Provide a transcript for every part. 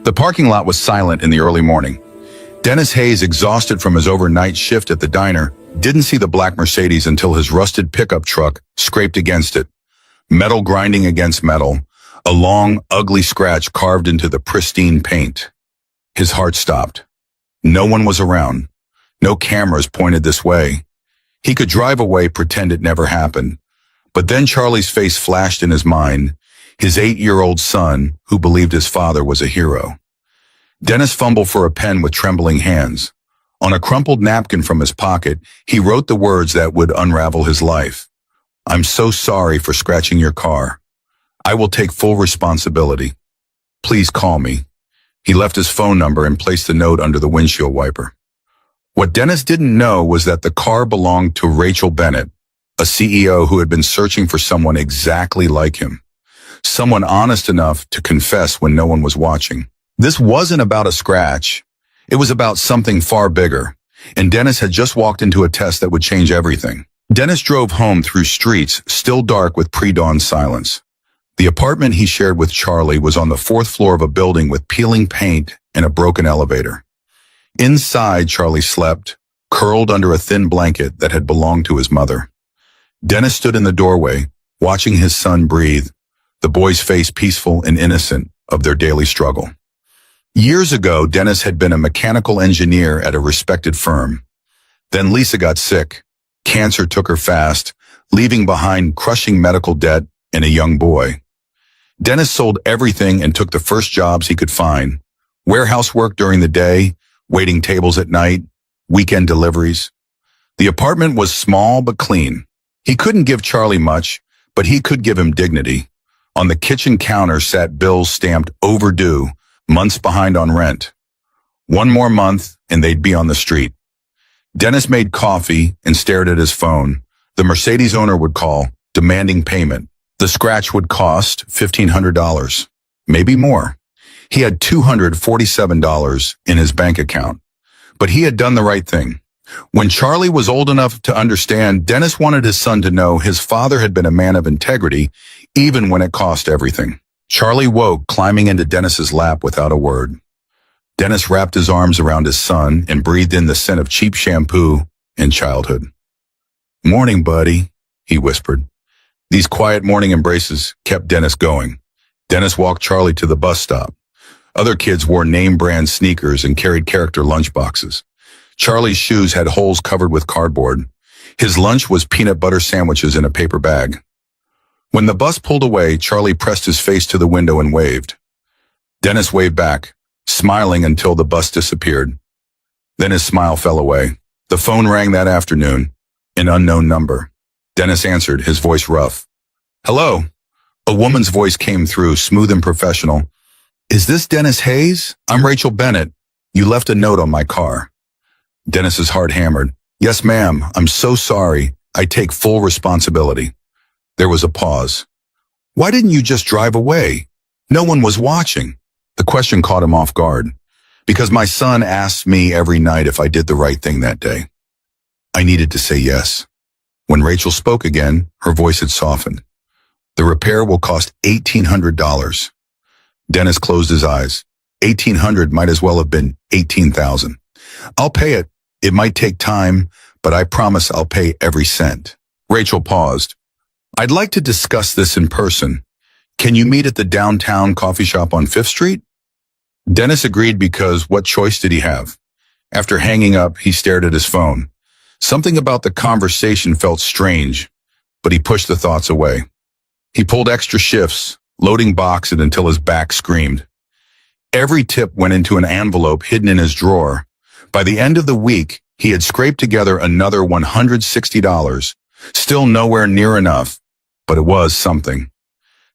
The parking lot was silent in the early morning. Dennis Hayes, exhausted from his overnight shift at the diner, didn't see the black Mercedes until his rusted pickup truck scraped against it. Metal grinding against metal, a long, ugly scratch carved into the pristine paint. His heart stopped. No one was around. No cameras pointed this way. He could drive away, pretend it never happened. But then Charlie's face flashed in his mind, his 8-year-old son, who believed his father was a hero. Dennis fumbled for a pen with trembling hands. On a crumpled napkin from his pocket, he wrote the words that would unravel his life. "I'm so sorry for scratching your car. I will take full responsibility. Please call me." He left his phone number and placed the note under the windshield wiper. What Dennis didn't know was that the car belonged to Rachel Bennett, a CEO who had been searching for someone exactly like him. Someone honest enough to confess when no one was watching. This wasn't about a scratch. It was about something far bigger, and Dennis had just walked into a test that would change everything. Dennis drove home through streets still dark with pre-dawn silence. The apartment he shared with Charlie was on the 4th floor of a building with peeling paint and a broken elevator. Inside, Charlie slept, curled under a thin blanket that had belonged to his mother. Dennis stood in the doorway, watching his son breathe, the boy's face peaceful and innocent of their daily struggle. Years ago, Dennis had been a mechanical engineer at a respected firm. Then Lisa got sick. Cancer took her fast, leaving behind crushing medical debt and a young boy. Dennis sold everything and took the first jobs he could find. Warehouse work during the day, waiting tables at night, weekend deliveries. The apartment was small but clean. He couldn't give Charlie much, but he could give him dignity. On the kitchen counter sat bills stamped overdue, months behind on rent. One more month and they'd be on the street. Dennis made coffee and stared at his phone. The Mercedes owner would call, demanding payment. The scratch would cost $1,500, maybe more. He had $247 in his bank account, but he had done the right thing. When Charlie was old enough to understand, Dennis wanted his son to know his father had been a man of integrity, even when it cost everything. Charlie woke, climbing into Dennis's lap without a word. Dennis wrapped his arms around his son and breathed in the scent of cheap shampoo and childhood. "Morning, buddy," he whispered. These quiet morning embraces kept Dennis going. Dennis walked Charlie to the bus stop. Other kids wore name-brand sneakers and carried character lunchboxes. Charlie's shoes had holes covered with cardboard. His lunch was peanut butter sandwiches in a paper bag. When the bus pulled away, Charlie pressed his face to the window and waved. Dennis waved back, smiling until the bus disappeared. Then his smile fell away. The phone rang that afternoon, an unknown number. Dennis answered, his voice rough. "Hello." A woman's voice came through, smooth and professional. "Is this Dennis Hayes? I'm Rachel Bennett. You left a note on my car." Dennis's heart hammered. "Yes, ma'am. I'm so sorry. I take full responsibility." There was a pause. "Why didn't you just drive away? No one was watching." The question caught him off guard. "Because my son asked me every night if I did the right thing that day. I needed to say yes." When Rachel spoke again, her voice had softened. "The repair will cost $1,800. Dennis closed his eyes. 1,800 might as well have been 18,000. "I'll pay it. It might take time, but I promise I'll pay every cent." Rachel paused. "I'd like to discuss this in person. Can you meet at the downtown coffee shop on 5th Street? Dennis agreed because what choice did he have? After hanging up, he stared at his phone. Something about the conversation felt strange, but he pushed the thoughts away. He pulled extra shifts, loading boxes until his back screamed. Every tip went into an envelope hidden in his drawer. By the end of the week, he had scraped together another $160, still nowhere near enough, but it was something.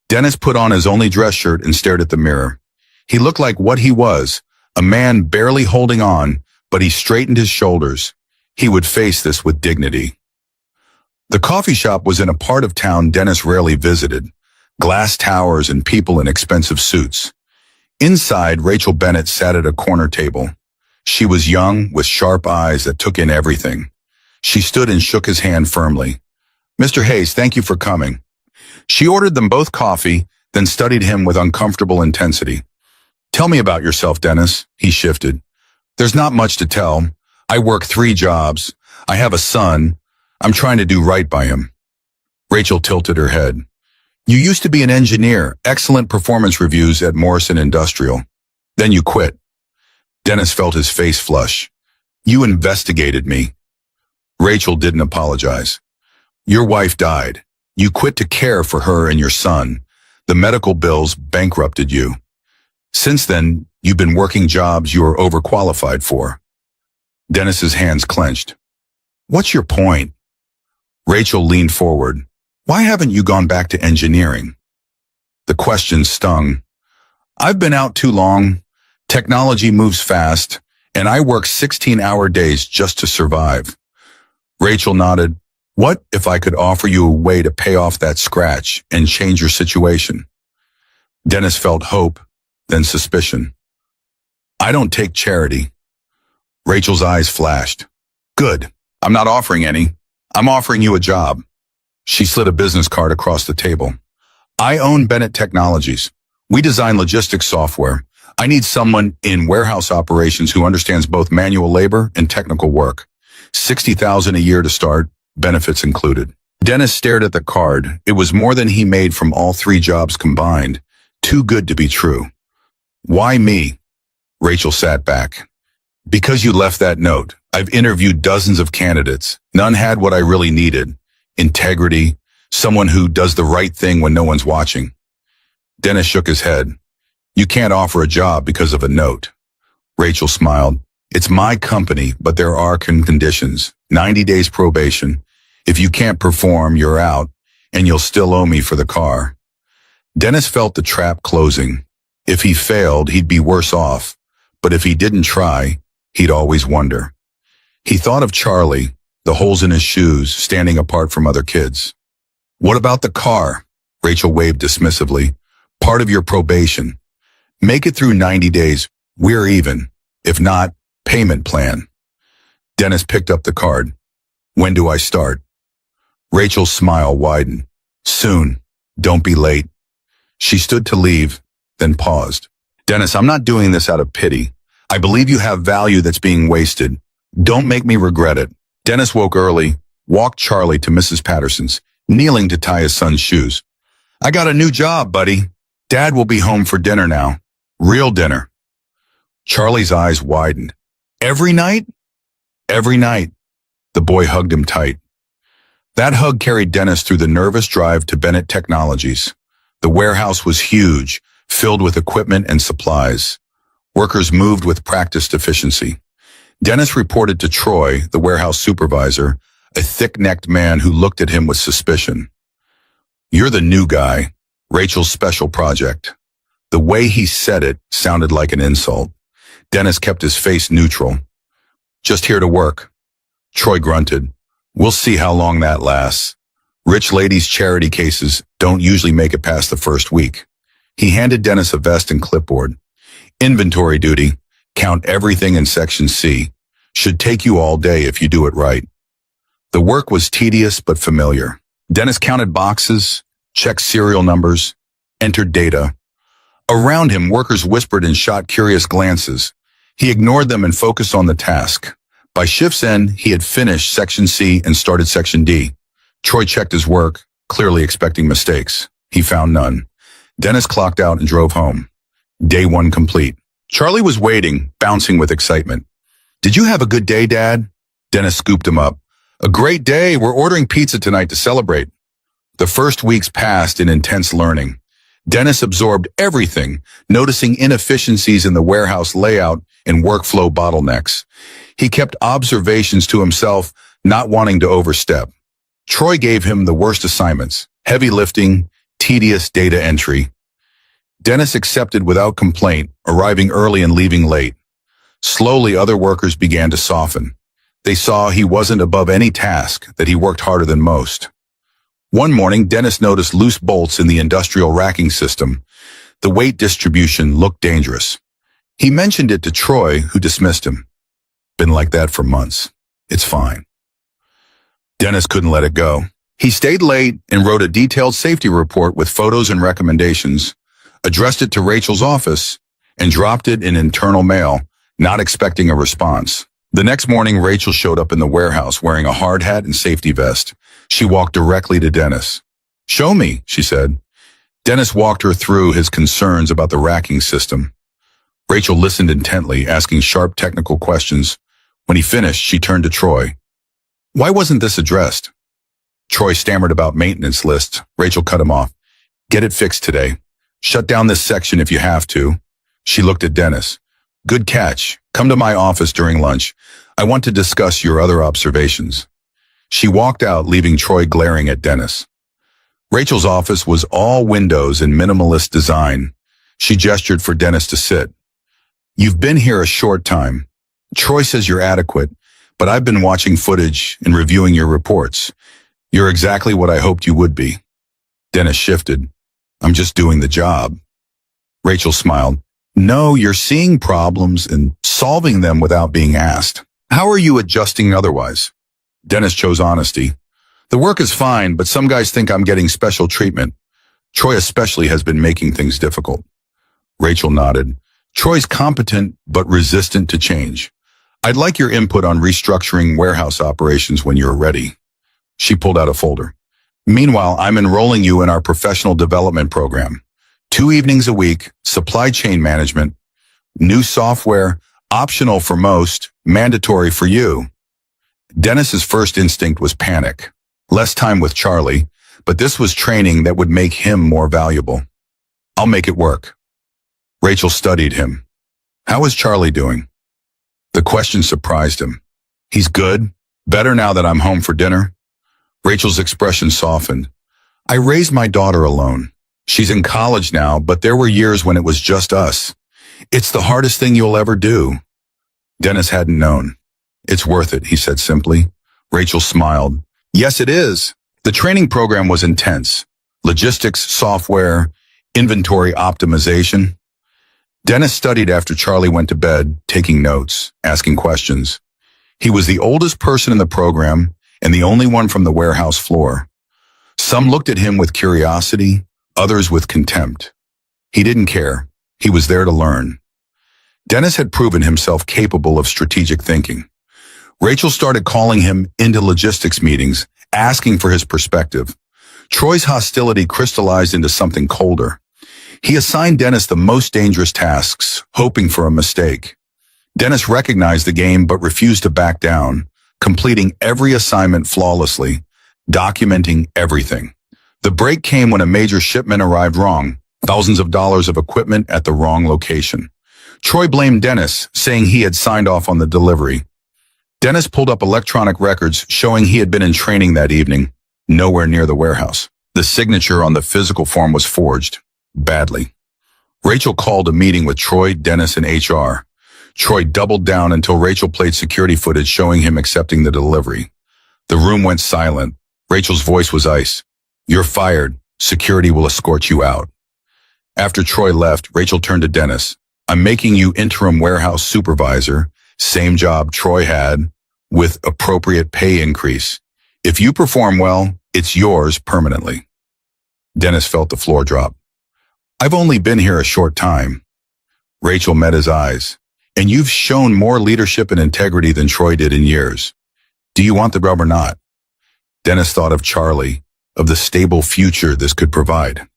Dennis put on his only dress shirt and stared at the mirror. He looked like what he was, a man barely holding on, but he straightened his shoulders. He would face this with dignity. The coffee shop was in a part of town Dennis rarely visited, glass towers and people in expensive suits. Inside, Rachel Bennett sat at a corner table. She was young, with sharp eyes that took in everything. She stood and shook his hand firmly. "Mr. Hayes, thank you for coming." She ordered them both coffee, then studied him with uncomfortable intensity. Tell me about yourself, Dennis. He shifted. There's not much to tell. I work 3 jobs. I have a son. I'm trying to do right by him. Rachel tilted her head. You used to be an engineer, excellent performance reviews at Morrison Industrial. Then you quit. Dennis felt his face flush. You investigated me. Rachel didn't apologize. Your wife died. You quit to care for her and your son. The medical bills bankrupted you. Since then, you've been working jobs you are overqualified for. Dennis's hands clenched. What's your point? Rachel leaned forward. Why haven't you gone back to engineering? The question stung. I've been out too long. Technology moves fast, and I work 16-hour days just to survive. Rachel nodded. What if I could offer you a way to pay off that scratch and change your situation? Dennis felt hope, then suspicion. I don't take charity. Rachel's eyes flashed. Good. I'm not offering any. I'm offering you a job. She slid a business card across the table. I own Bennett Technologies. We design logistics software. I need someone in warehouse operations who understands both manual labor and technical work. $60,000 a year to start, benefits included. Dennis stared at the card. It was more than he made from all 3 jobs combined. Too good to be true. Why me? Rachel sat back. Because you left that note. I've interviewed dozens of candidates. None had what I really needed. Integrity, someone who does the right thing when no one's watching. Dennis shook his head. You can't offer a job because of a note. Rachel smiled. It's my company, but there are conditions. 90 days probation. If you can't perform, you're out, and you'll still owe me for the car. Dennis felt the trap closing. If he failed, he'd be worse off. But if he didn't try, he'd always wonder. He thought of Charlie, the holes in his shoes, standing apart from other kids. What about the car? Rachel waved dismissively. Part of your probation. Make it through 90 days. We're even. If not, payment plan. Dennis picked up the card. When do I start? Rachel's smile widened. Soon. Don't be late. She stood to leave, then paused. Dennis, I'm not doing this out of pity. I believe you have value that's being wasted. Don't make me regret it. Dennis woke early, walked Charlie to Mrs. Patterson's, kneeling to tie his son's shoes. I got a new job, buddy. Dad will be home for dinner now. Real dinner. Charlie's eyes widened. Every night? Every night. The boy hugged him tight. That hug carried Dennis through the nervous drive to Bennett Technologies. The warehouse was huge, filled with equipment and supplies. Workers moved with practiced efficiency. Dennis reported to Troy, the warehouse supervisor, a thick-necked man who looked at him with suspicion. You're the new guy, Rachel's special project. The way he said it sounded like an insult. Dennis kept his face neutral. Just here to work. Troy grunted. We'll see how long that lasts. Rich ladies' charity cases don't usually make it past the first week. He handed Dennis a vest and clipboard. Inventory duty. Count everything in Section C. Should take you all day if you do it right. The work was tedious but familiar. Dennis counted boxes, checked serial numbers, entered data. Around him, workers whispered and shot curious glances. He ignored them and focused on the task. By shift's end, he had finished Section C and started Section D. Troy checked his work, clearly expecting mistakes. He found none. Dennis clocked out and drove home. Day 1 complete. Charlie was waiting, bouncing with excitement. Did you have a good day, Dad? Dennis scooped him up. A great day. We're ordering pizza tonight to celebrate. The first weeks passed in intense learning. Dennis absorbed everything, noticing inefficiencies in the warehouse layout and workflow bottlenecks. He kept observations to himself, not wanting to overstep. Troy gave him the worst assignments, heavy lifting, tedious data entry. Dennis accepted without complaint, arriving early and leaving late. Slowly, other workers began to soften. They saw he wasn't above any task, that he worked harder than most. One morning, Dennis noticed loose bolts in the industrial racking system. The weight distribution looked dangerous. He mentioned it to Troy, who dismissed him. Been like that for months. It's fine. Dennis couldn't let it go. He stayed late and wrote a detailed safety report with photos and recommendations, addressed it to Rachel's office, and dropped it in internal mail, not expecting a response. The next morning, Rachel showed up in the warehouse wearing a hard hat and safety vest. She walked directly to Dennis. "Show me," she said. Dennis walked her through his concerns about the racking system. Rachel listened intently, asking sharp technical questions. When he finished, she turned to Troy. "Why wasn't this addressed?" Troy stammered about maintenance lists. Rachel cut him off. "Get it fixed today. Shut down this section if you have to." She looked at Dennis. "Good catch. Come to my office during lunch. I want to discuss your other observations." She walked out, leaving Troy glaring at Dennis. Rachel's office was all windows and minimalist design. She gestured for Dennis to sit. "You've been here a short time. Troy says you're adequate, but I've been watching footage and reviewing your reports. You're exactly what I hoped you would be." Dennis shifted. "I'm just doing the job." Rachel smiled. "No, you're seeing problems and solving them without being asked. How are you adjusting otherwise?" Dennis chose honesty. "The work is fine, but some guys think I'm getting special treatment. Troy especially has been making things difficult." Rachel nodded. "Troy's competent but resistant to change. I'd like your input on restructuring warehouse operations when you're ready." She pulled out a folder. "Meanwhile, I'm enrolling you in our professional development program. 2 evenings a week, supply chain management, new software, optional for most, mandatory for you." Dennis's first instinct was panic. Less time with Charlie, but this was training that would make him more valuable. "I'll make it work." Rachel studied him. "How is Charlie doing?" The question surprised him. "He's good. Better now that I'm home for dinner." Rachel's expression softened. "I raised my daughter alone. She's in college now, but there were years when it was just us. It's the hardest thing you'll ever do." Dennis hadn't known. "It's worth it," he said simply. Rachel smiled. "Yes, it is." The training program was intense. Logistics, software, inventory optimization. Dennis studied after Charlie went to bed, taking notes, asking questions. He was the oldest person in the program and the only one from the warehouse floor. Some looked at him with curiosity, others with contempt. He didn't care. He was there to learn. Dennis had proven himself capable of strategic thinking. Rachel started calling him into logistics meetings, asking for his perspective. Troy's hostility crystallized into something colder. He assigned Dennis the most dangerous tasks, hoping for a mistake. Dennis recognized the game but refused to back down, completing every assignment flawlessly, documenting everything. The break came when a major shipment arrived wrong, thousands of dollars of equipment at the wrong location. Troy blamed Dennis, saying he had signed off on the delivery. Dennis pulled up electronic records showing he had been in training that evening, nowhere near the warehouse. The signature on the physical form was forged, badly. Rachel called a meeting with Troy, Dennis, and HR. Troy doubled down until Rachel played security footage showing him accepting the delivery. The room went silent. Rachel's voice was ice. "You're fired. Security will escort you out." After Troy left, Rachel turned to Dennis. "I'm making you interim warehouse supervisor, same job Troy had, with appropriate pay increase. If you perform well, it's yours permanently." Dennis felt the floor drop. "I've only been here a short time." Rachel met his eyes. "And you've shown more leadership and integrity than Troy did in years. Do you want the job or not?" Dennis thought of Charlie, of the stable future this could provide.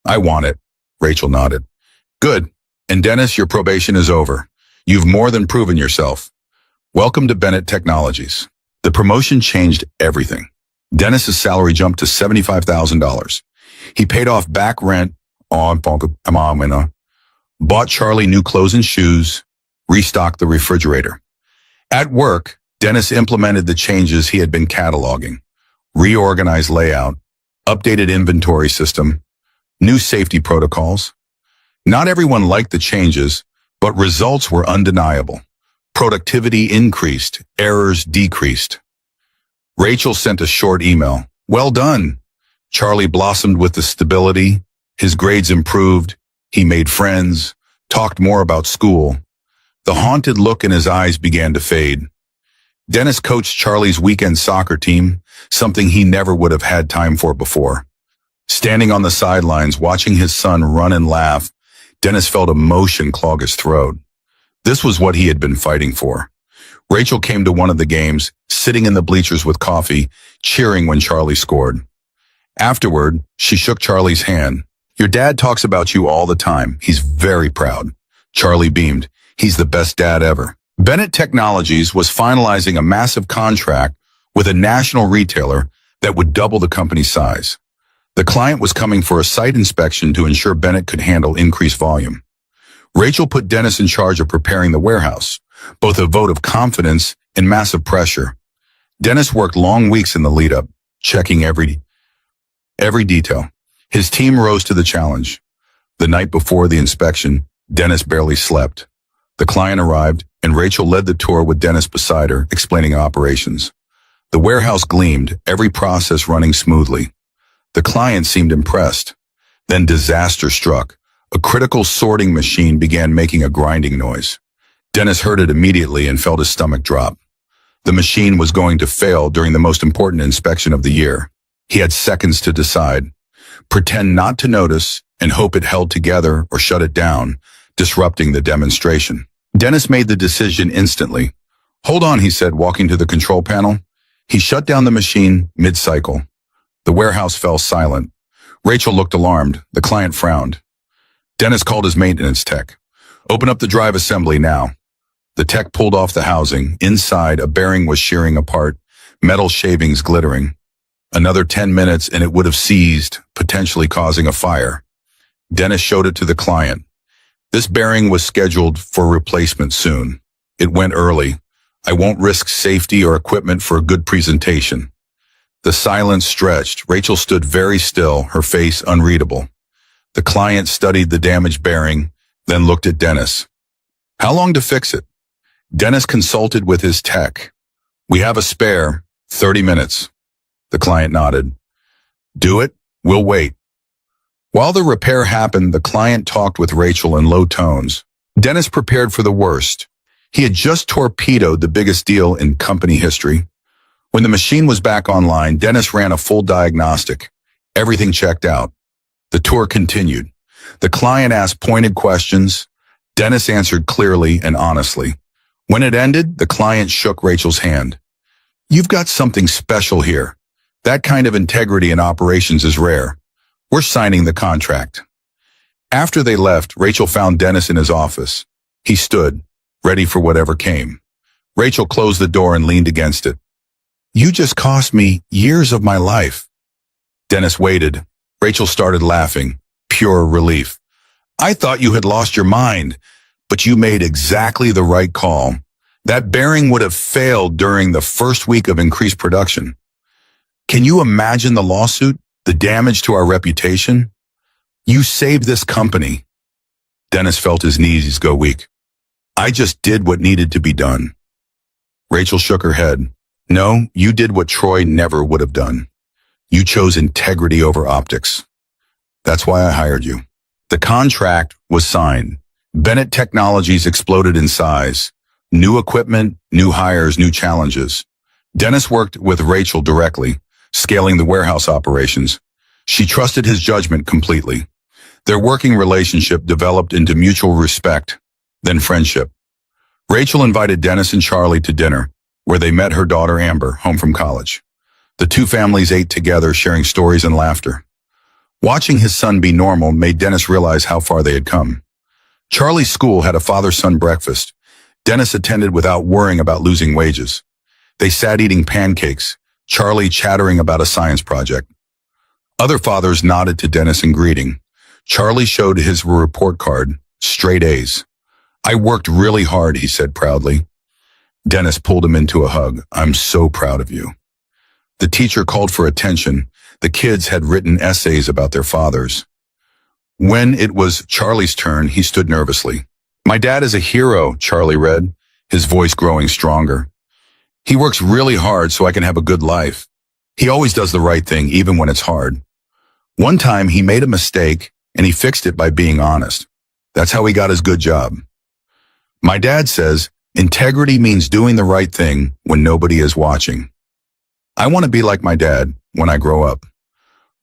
"I want it," Rachel nodded. "Good. And Dennis, your probation is over. You've more than proven yourself. Welcome to Bennett Technologies." The promotion changed everything. Dennis's salary jumped to $75,000. He paid off back rent, bought Charlie new clothes and shoes, restocked the refrigerator. At work, Dennis implemented the changes he had been cataloging: reorganized layout, updated inventory system, new safety protocols. Not everyone liked the changes, but results were undeniable. Productivity increased, errors decreased. Rachel sent a short email. "Well done." Charlie blossomed with the stability. His grades improved. He made friends, talked more about school. The haunted look in his eyes began to fade. Dennis coached Charlie's weekend soccer team, something he never would have had time for before. Standing on the sidelines, watching his son run and laugh, Dennis felt emotion clog his throat. This was what he had been fighting for. Rachel came to one of the games, sitting in the bleachers with coffee, cheering when Charlie scored. Afterward, she shook Charlie's hand. "Your dad talks about you all the time. He's very proud." Charlie beamed. "He's the best dad ever." Bennett Technologies was finalizing a massive contract with a national retailer that would double the company's size. The client was coming for a site inspection to ensure Bennett could handle increased volume. Rachel put Dennis in charge of preparing the warehouse, both a vote of confidence and massive pressure. Dennis worked long weeks in the lead-up, checking every detail. His team rose to the challenge. The night before the inspection, Dennis barely slept. The client arrived, and Rachel led the tour with Dennis beside her, explaining operations. The warehouse gleamed, every process running smoothly. The client seemed impressed. Then disaster struck. A critical sorting machine began making a grinding noise. Dennis heard it immediately and felt his stomach drop. The machine was going to fail during the most important inspection of the year. He had seconds to decide. Pretend not to notice and hope it held together or shut it down, disrupting the demonstration. Dennis made the decision instantly. "Hold on," he said, walking to the control panel. He shut down the machine mid-cycle. The warehouse fell silent. Rachel looked alarmed. The client frowned. Dennis called his maintenance tech. "Open up the drive assembly now." The tech pulled off the housing. Inside, a bearing was shearing apart, metal shavings glittering. Another 10 minutes and it would have seized, potentially causing a fire. Dennis showed it to the client. "This bearing was scheduled for replacement soon. It went early. I won't risk safety or equipment for a good presentation." The silence stretched. Rachel stood very still, her face unreadable. The client studied the damaged bearing, then looked at Dennis. "How long to fix it?" Dennis consulted with his tech. "We have a spare, 30 minutes. The client nodded. "Do it. We'll wait." While the repair happened, the client talked with Rachel in low tones. Dennis prepared for the worst. He had just torpedoed the biggest deal in company history. When the machine was back online, Dennis ran a full diagnostic. Everything checked out. The tour continued. The client asked pointed questions. Dennis answered clearly and honestly. When it ended, the client shook Rachel's hand. "You've got something special here. That kind of integrity in operations is rare. We're signing the contract." After they left, Rachel found Dennis in his office. He stood, ready for whatever came. Rachel closed the door and leaned against it. "You just cost me years of my life." Dennis waited. Rachel started laughing, pure relief. "I thought you had lost your mind, but you made exactly the right call. That bearing would have failed during the first week of increased production. Can you imagine the lawsuit, the damage to our reputation? You saved this company." Dennis felt his knees go weak. "I just did what needed to be done." Rachel shook her head. "No, you did what Troy never would have done. You chose integrity over optics. That's why I hired you." The contract was signed. Bennett Technologies exploded in size. New equipment, new hires, new challenges. Dennis worked with Rachel directly, scaling the warehouse operations. She trusted his judgment completely. Their working relationship developed into mutual respect, then friendship. Rachel invited Dennis and Charlie to dinner, where they met her daughter Amber, home from college. The two families ate together, sharing stories and laughter. Watching his son be normal made Dennis realize how far they had come. Charlie's school had a father-son breakfast. Dennis attended without worrying about losing wages. They sat eating pancakes, Charlie chattering about a science project. Other fathers nodded to Dennis in greeting. Charlie showed his report card, straight A's. "I worked really hard," he said proudly. Dennis pulled him into a hug. "I'm so proud of you." The teacher called for attention. The kids had written essays about their fathers. When it was Charlie's turn, he stood nervously. "My dad is a hero," Charlie read, his voice growing stronger. "He works really hard so I can have a good life. He always does the right thing, even when it's hard. One time he made a mistake, and he fixed it by being honest. That's how he got his good job. My dad says, integrity means doing the right thing when nobody is watching. I want to be like my dad when I grow up."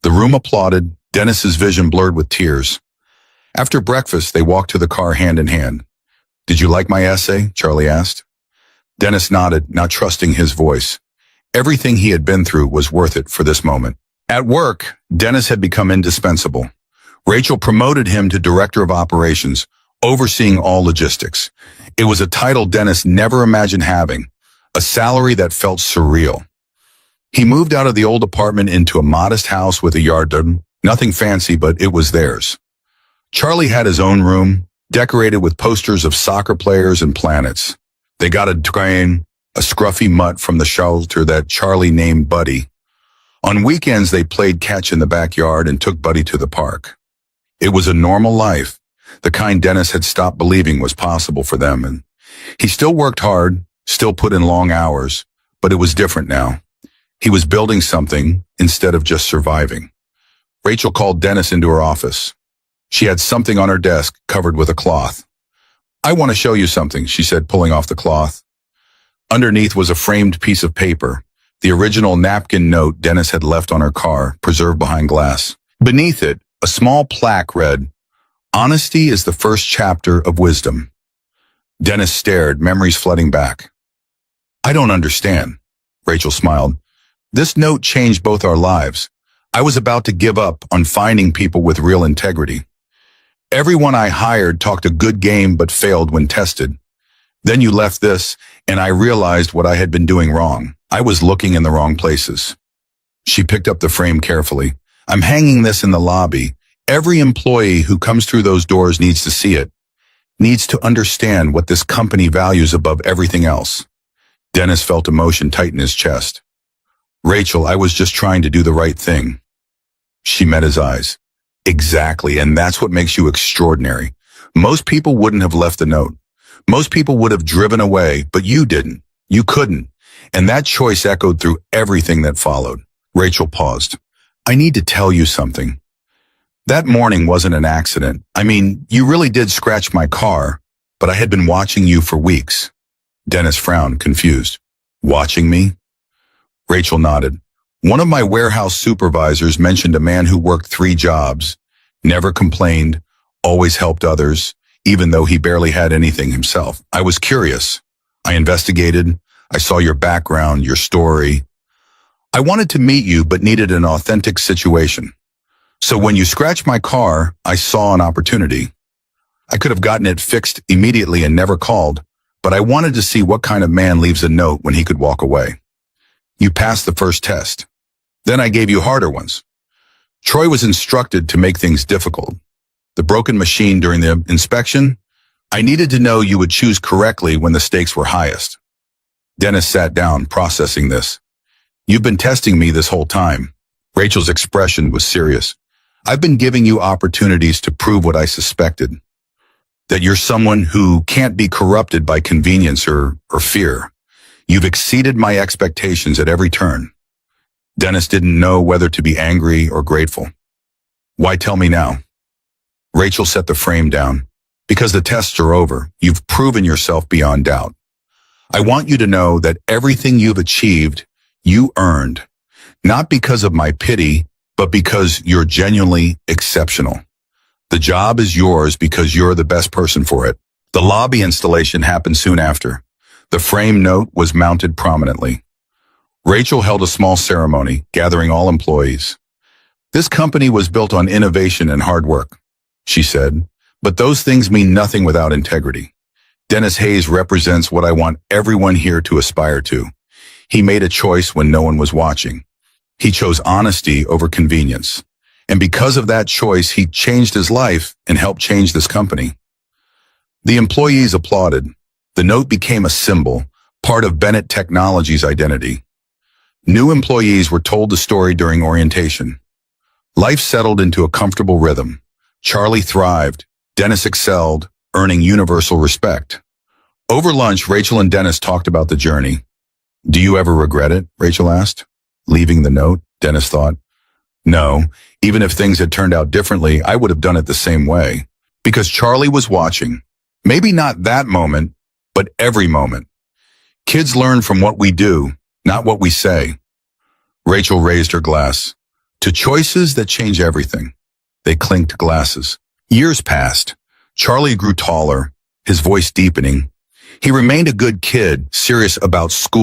The room applauded, Dennis's vision blurred with tears. After breakfast, they walked to the car hand in hand. "Did you like my essay?" Charlie asked. Dennis nodded, not trusting his voice. Everything he had been through was worth it for this moment. At work, Dennis had become indispensable. Rachel promoted him to director of operations, overseeing all logistics. It was a title Dennis never imagined having, a salary that felt surreal. He moved out of the old apartment into a modest house with a yard, nothing fancy, but it was theirs. Charlie had his own room, decorated with posters of soccer players and planets. They got a train, a scruffy mutt from the shelter that Charlie named Buddy. On weekends, they played catch in the backyard and took Buddy to the park. It was a normal life, the kind Dennis had stopped believing was possible for them, and he still worked hard, still put in long hours, but it was different now. He was building something instead of just surviving. Rachel called Dennis into her office. She had something on her desk covered with a cloth. "I want to show you something," she said, pulling off the cloth. Underneath was a framed piece of paper, the original napkin note Dennis had left on her car, preserved behind glass. Beneath it, a small plaque read, "Honesty is the first chapter of wisdom." Dennis stared, memories flooding back. "I don't understand," Rachel smiled. "This note changed both our lives. I was about to give up on finding people with real integrity. Everyone I hired talked a good game but failed when tested. Then you left this, and I realized what I had been doing wrong. I was looking in the wrong places." She picked up the frame carefully. "I'm hanging this in the lobby. Every employee who comes through those doors needs to see it, needs to understand what this company values above everything else." Dennis felt emotion tighten his chest. "Rachel, I was just trying to do the right thing." She met his eyes. "Exactly, and that's what makes you extraordinary. Most people wouldn't have left the note. Most people would have driven away, but you didn't. You couldn't. And that choice echoed through everything that followed." Rachel paused. "I need to tell you something. That morning wasn't an accident. I mean, you really did scratch my car, but I had been watching you for weeks." Dennis frowned, confused. "Watching me?" Rachel nodded. "One of my warehouse supervisors mentioned a man who worked 3 jobs, never complained, always helped others, even though he barely had anything himself. I was curious. I investigated. I saw your background, your story. I wanted to meet you, but needed an authentic situation. So when you scratched my car, I saw an opportunity. I could have gotten it fixed immediately and never called, but I wanted to see what kind of man leaves a note when he could walk away. You passed the first test. Then I gave you harder ones. Troy was instructed to make things difficult. The broken machine during the inspection, I needed to know you would choose correctly when the stakes were highest." Dennis sat down, processing this. "You've been testing me this whole time." Rachel's expression was serious. "I've been giving you opportunities to prove what I suspected. That you're someone who can't be corrupted by convenience or fear. You've exceeded my expectations at every turn." Dennis didn't know whether to be angry or grateful. "Why tell me now?" Rachel set the frame down. "Because the tests are over. You've proven yourself beyond doubt. I want you to know that everything you've achieved, you earned. Not because of my pity, but because you're genuinely exceptional. The job is yours because you're the best person for it." The lobby installation happened soon after. The frame note was mounted prominently. Rachel held a small ceremony, gathering all employees. "This company was built on innovation and hard work," she said, "but those things mean nothing without integrity. Dennis Hayes represents what I want everyone here to aspire to. He made a choice when no one was watching. He chose honesty over convenience. And because of that choice, he changed his life and helped change this company." The employees applauded. The note became a symbol, part of Bennett Technologies' identity. New employees were told the story during orientation. Life settled into a comfortable rhythm. Charlie thrived. Dennis excelled, earning universal respect. Over lunch, Rachel and Dennis talked about the journey. "Do you ever regret it?" Rachel asked. "Leaving the note?" Dennis thought. "No, even if things had turned out differently, I would have done it the same way. Because Charlie was watching. Maybe not that moment, but every moment. Kids learn from what we do, not what we say." Rachel raised her glass. "To choices that change everything." They clinked glasses. Years passed. Charlie grew taller, his voice deepening. He remained a good kid, serious about school.